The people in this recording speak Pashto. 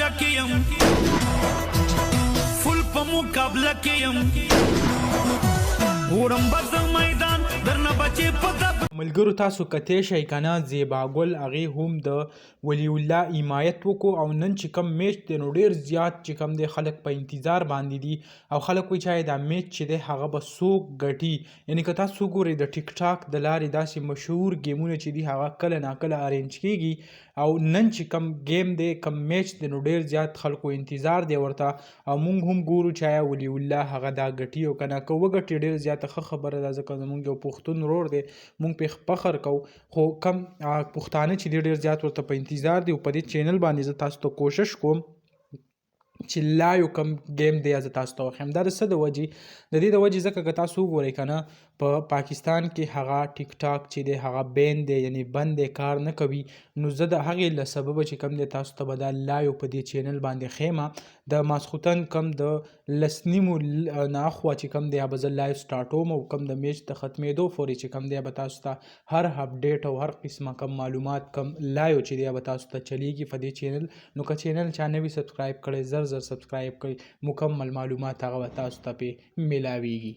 مقابله کې يم فل په مقابله کې يم وړم بز میدان درنه بچي په دب ملګرو تاسو کته شي کنه زیبا ګل هغه هم د ولی الله حمایت وکړو او نن چې کم میچ دی نو ډیر زیات چې کم دی خلک په انتظار باندې دي او خلک وایي چې دا میچ چې دی هغه به څوک ګټي یعنی که تاسو ګورئ د ټیک ټاک د لارې داسې مشهور گیمونه چې دي هغه کله ناکله ارینج کیږي او نن چې کم گیم دی کم میچ دی نو ډیر زیات خلکو انتظار دی ورته او مونږ هم ګورو چې آیا ولی الله هغه دا ګټي او کنه که وګټي ډیر زیاته ښه خبره ده ځکه زمونږ یو پښتون ورور دی مونږ پې فخر کوو خو کم پښتانه چې ډیر زیات ورته په انتظار دي او په دې چینل باندې زه تاسو ته کوشش کوم چې لا یو کم گیم دی از تاسو ته وښیم دا د څه د وجې د دې د وجې ځکه که تاسو وګورئ که نه په پاکستان کې هغه ټیک ټاک چې دی هغه بین دی یعنی بند دی کار نه کوي نو زه د هغې له سببه چې کم دی تاسو ته به دا لایو په دې چینل باندې ښیمه د ماسخوتن کم د لس نیمو نه اخوا چې کم دی به زه لایو سټارټوم او کم د میچ د ختمېدو پورې چې کم دی به تاسو ته هر اپډیټ او هر قسمه کم معلومات کم لایو چې دی به تاسو ته چلیږي په دې چینل نو که چینل چا نه وي سبسکرایب کړی زر سبسکرایب کړئ مکمل معلومات هغه به تاسو ته پې میلاویږي